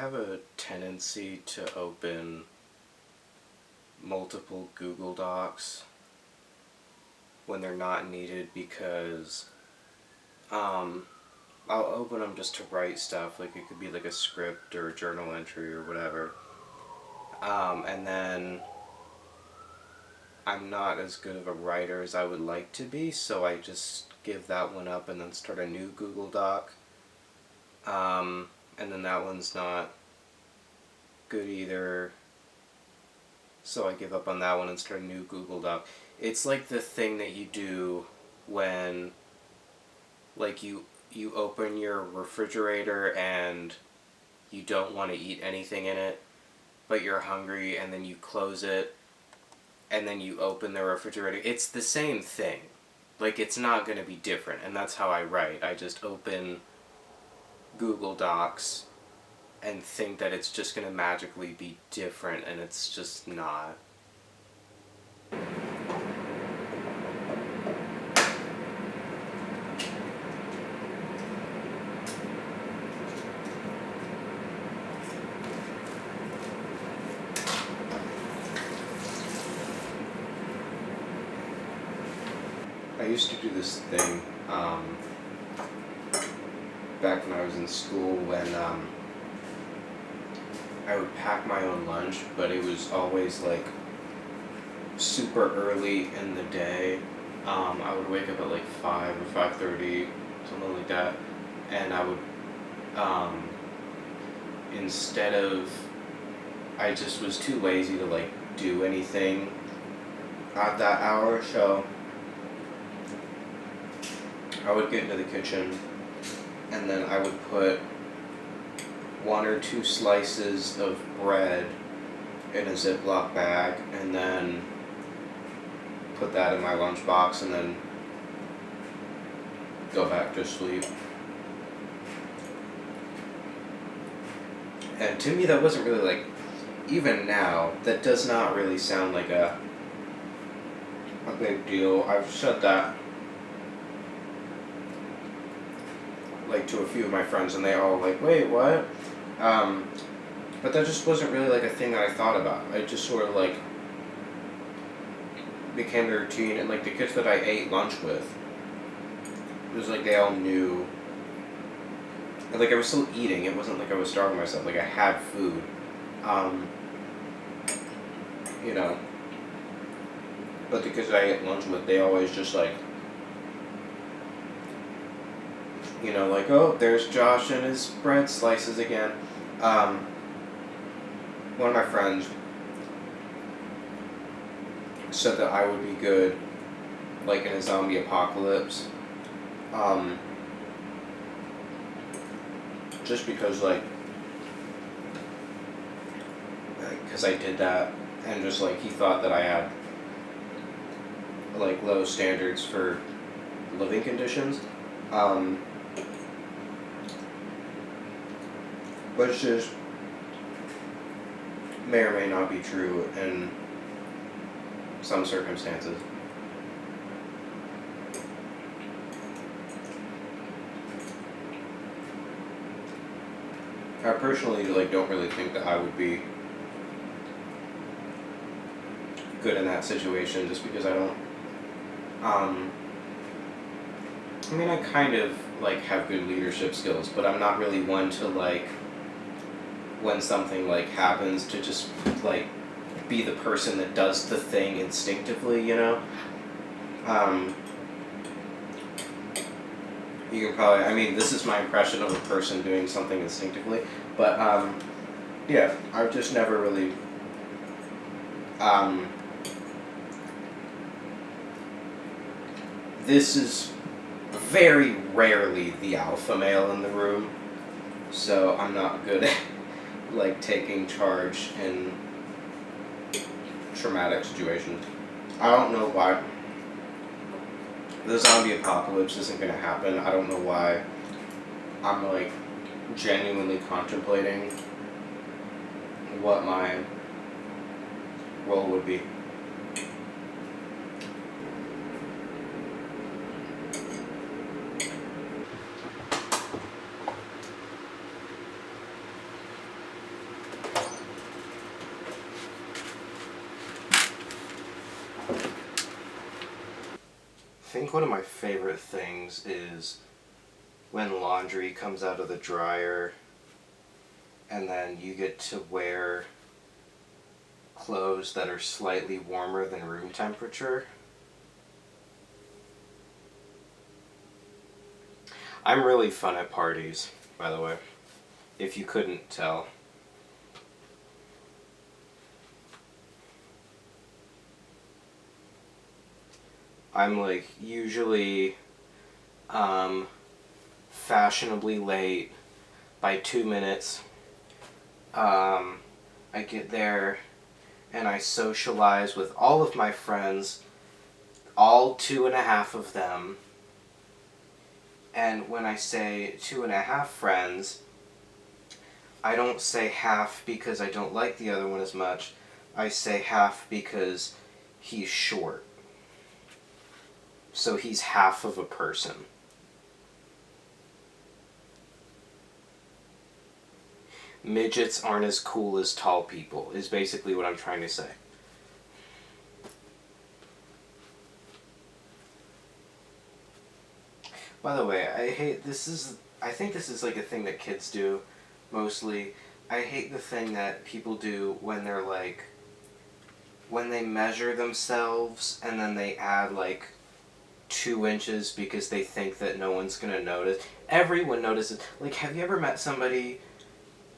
have a tendency to open multiple Google Docs when they're not needed because I'll open them just to write stuff, like it could be like a script or a journal entry or whatever, and then I'm not as good of a writer as I would like to be, so I just give that one up and then start a new Google Doc, and then that one's not good either, so I give up on that one and start a new Google Doc. It's like the thing that you do when, like, you open your refrigerator and you don't want to eat anything in it, but you're hungry, and then you close it, and then you open the refrigerator. It's the same thing. Like, it's not going to be different, and that's how I write. I just open Google Docs and think that it's just going to magically be different, and it's just not. I used to do this thing back when I was in school when I would pack my own lunch, but it was always like super early in the day. I would wake up at like 5 or 5:30, something like that, and I would instead of, I just was too lazy to like do anything at that hour, so I would get into the kitchen and then I would put 1 or 2 slices of bread in a Ziploc bag and then put that in my lunchbox and then go back to sleep. And to me that wasn't really like, even now, that does not really sound like a big deal. I've said that like to a few of my friends and they all like, wait, what? But that just wasn't really like a thing that I thought about. It just sort of like became the routine, and like the kids that I ate lunch with, it was like they all knew, and like I was still eating. It wasn't like I was starving myself. Like I had food, you know. But the kids that I ate lunch with, they always just like, you know, like, oh, there's Josh and his bread slices again. One of my friends said that I would be good, like, in a zombie apocalypse. Just because, like, because I did that, and just, like, he thought that I had, like, low standards for living conditions. Which is, may or may not be true in some circumstances. I personally like don't really think that I would be good in that situation, just because I don't. I mean, I kind of like have good leadership skills, but I'm not really one to like, when something like happens, to just like be the person that does the thing instinctively, you know? You can probably, I mean, this is my impression of a person doing something instinctively, but yeah, I've just never really this is very rarely the alpha male in the room, so I'm not good at like taking charge in traumatic situations. I don't know why the zombie apocalypse isn't going to happen. I don't know why I'm like genuinely contemplating what my role would be. think one of my favorite things is when laundry comes out of the dryer and then you get to wear clothes that are slightly warmer than room temperature. I'm really fun at parties, by the way, if you couldn't tell. I'm like usually fashionably late by 2 minutes. I get there and I socialize with all of my friends, all 2.5 of them. And when I say 2.5 friends, I don't say half because I don't like the other one as much. I say half because he's short. So he's half of a person. Midgets aren't as cool as tall people, is basically what I'm trying to say. By the way, I think this is like a thing that kids do, mostly. I hate the thing that people do when they're like, when they measure themselves and then they add like 2 inches because they think that no one's gonna notice. Everyone notices. Like, have you ever met somebody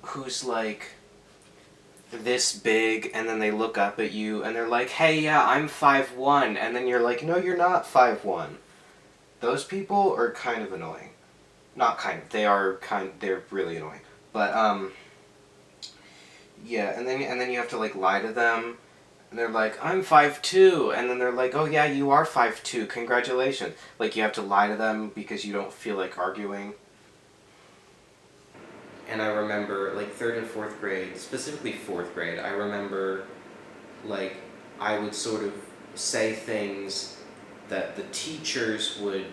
who's like this big and then they look up at you and they're like, hey, yeah, I'm 5'1", and then you're like, no, you're not 5'1". Those people are kind of annoying. Not kind of, they're really annoying. But yeah, and then you have to like lie to them. And they're like, I'm 5'2", and then they're like, oh yeah, you are 5'2", congratulations. Like, you have to lie to them because you don't feel like arguing. And I remember, like, 3rd and 4th grade, specifically 4th grade, I remember, like, I would sort of say things that the teachers would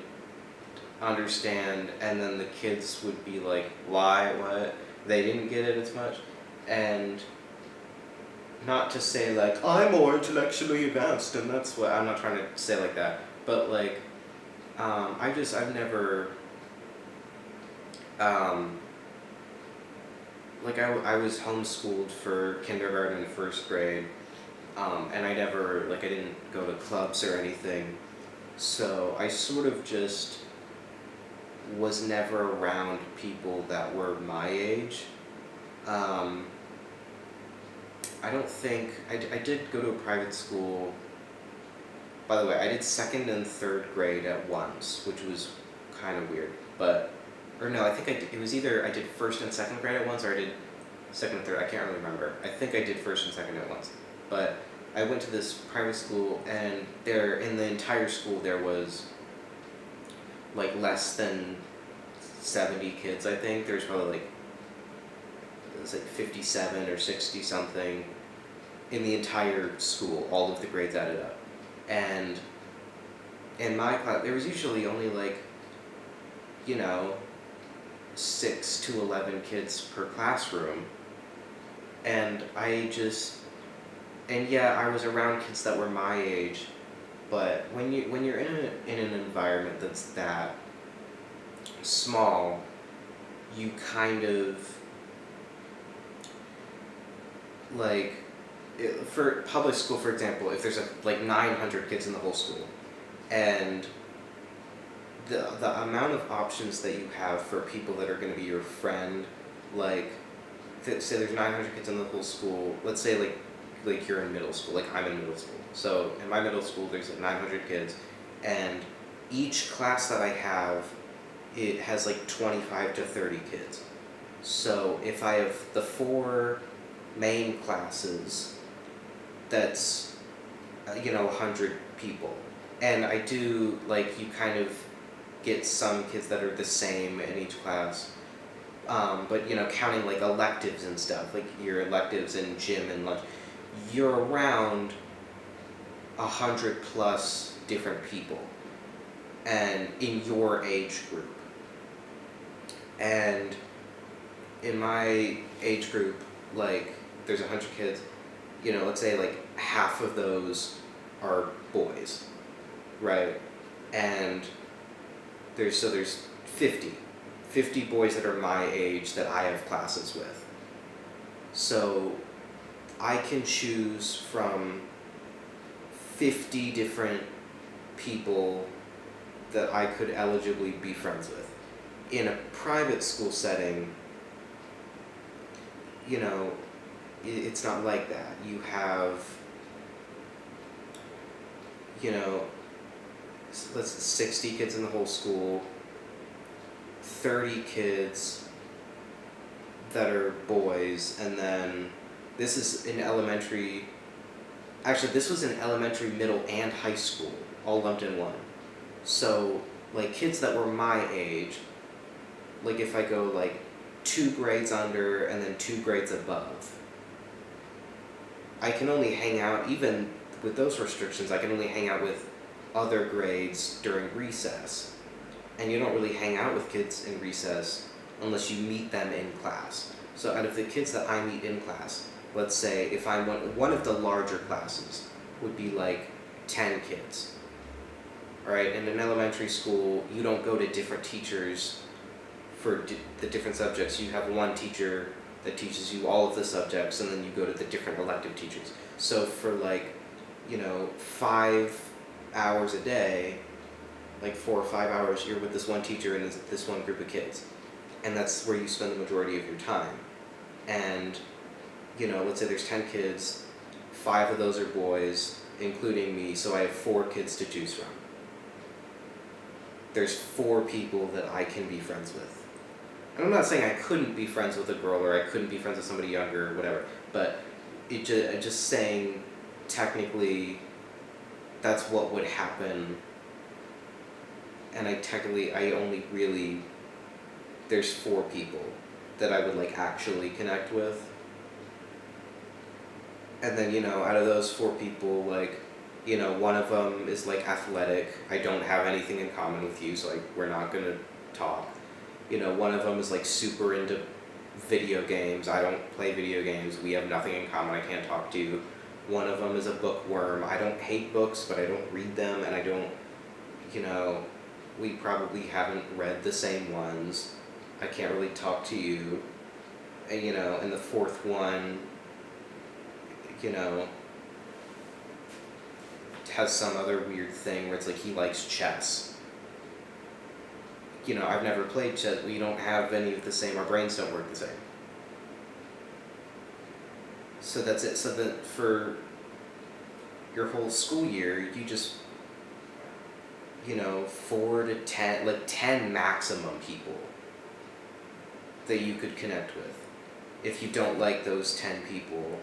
understand, and then the kids would be like, why, what? They didn't get it as much. And not to say, like, I'm more intellectually advanced, and that's what, I'm not trying to say like that, but, like, I've never, like, I was homeschooled for kindergarten and 1st grade, and I didn't go to clubs or anything, so I sort of just was never around people that were my age. I don't think, I did go to a private school. By the way, I did 2nd and 3rd grade at once, which was kind of weird, but, or no, I think it was either I did 1st and 2nd grade at once, or I did 2nd and 3rd, I can't really remember. I think I did 1st and 2nd at once, but I went to this private school, and there, in the entire school, there was, like, less than 70 kids, I think. There's probably, like, it was like 57 or 60 something in the entire school, all of the grades added up. And in my class, there was usually only like, 6 to 11 kids per classroom. And I was around kids that were my age, but when you're in an environment that's that small, you kind of, like, for public school, for example, if there's like 900 kids in the whole school, and the amount of options that you have for people that are going to be your friend, like, say there's 900 kids in the whole school, let's say like you're in middle school, like I'm in middle school, so in my middle school there's like 900 kids, and each class that I have, it has like 25 to 30 kids. So if I have the 4 main classes, that's 100 people, and I do, like, you kind of get some kids that are the same in each class, but counting like electives and stuff, like your electives in gym and lunch, you're around 100 plus different people, and in your age group. And in my age group, like, there's 100 kids, let's say like half of those are boys, right? and there's 50 boys that are my age that I have classes with. So I can choose from 50 different people that I could eligibly be friends with. In a private school setting, you know, it's not like that. You have, you know, 60 kids in the whole school, 30 kids that are boys, and then this is in elementary. Actually, this was in elementary, middle, and high school, all lumped in one. So, like, kids that were my age, like if I go like 2 grades under and then 2 grades above, I can only hang out, even with those restrictions, I can only hang out with other grades during recess. And you don't really hang out with kids in recess unless you meet them in class. So out of the kids that I meet in class, let's say if I want, one of the larger classes would be like 10 kids. Alright, in an elementary school, you don't go to different teachers for the different subjects. You have one teacher that teaches you all of the subjects, and then you go to the different elective teachers. So for like, you know, 5 hours a day, like 4 or 5 hours, you're with this one teacher and this one group of kids. And that's where you spend the majority of your time. And, you know, let's say there's 10 kids, 5 of those are boys, including me, so I have 4 kids to choose from. There's 4 people that I can be friends with. And I'm not saying I couldn't be friends with a girl or I couldn't be friends with somebody younger or whatever, but just saying technically that's what would happen. And I only really, there's 4 people that I would like actually connect with. And then, you know, out of those 4 people, like, you know, one of them is like athletic. I don't have anything in common with you, so like we're not gonna talk. You know, one of them is like super into video games. I don't play video games. We have nothing in common. I can't talk to you. One of them is a bookworm. I don't hate books, but I don't read them, and I don't, you know, we probably haven't read the same ones. I can't really talk to you. And, you know, and the 4th one, you know, has some other weird thing where it's like he likes chess. You know, I've never played chess. We don't have any of the same, our brains don't work the same. So that's it. So that for your whole school year, you just, you know, 4 to 10, like 10 maximum people that you could connect with. If you don't like those 10 people,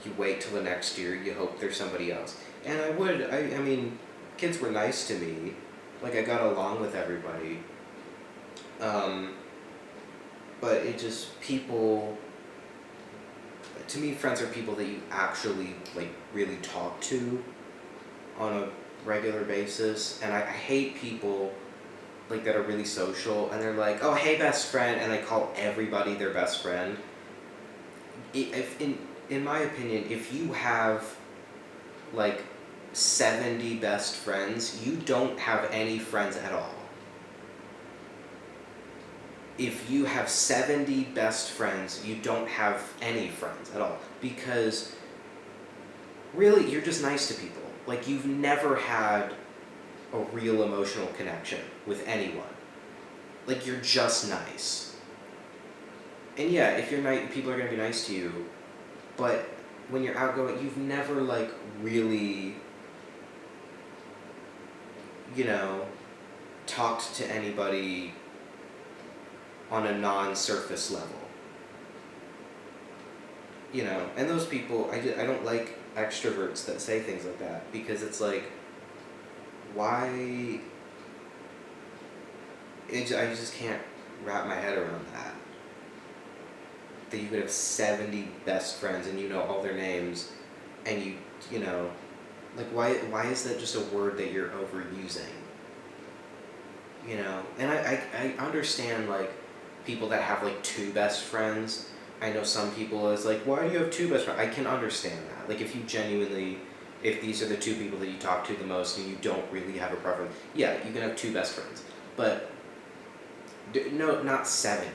you wait till the next year, you hope there's somebody else. And I mean, kids were nice to me. Like, I got along with everybody. But it just, people, to me, friends are people that you actually, like, really talk to on a regular basis. And I hate people, like, that are really social, and they're like, oh, hey, best friend, and they call everybody their best friend. In my opinion, if you have, like, 70 best friends, you don't have any friends at all. If you have 70 best friends, you don't have any friends at all. Because, really, you're just nice to people. Like, you've never had a real emotional connection with anyone. Like, you're just nice. And yeah, if you're nice, people are going to be nice to you. But when you're outgoing, you've never, like, really, you know, talked to anybody on a non-surface level. You know, and those people, I don't like extroverts that say things like that, because it's like, why? I just can't wrap my head around that. That you could have 70 best friends and you know all their names, and you know, like, why is that just a word that you're overusing? You know, and I understand, like, people that have, like, 2 best friends. I know some people is like, why do you have 2 best friends? I can understand that. Like, if you genuinely, if these are the two people that you talk to the most and you don't really have a preference, yeah, you can have two best friends. But no, not 70.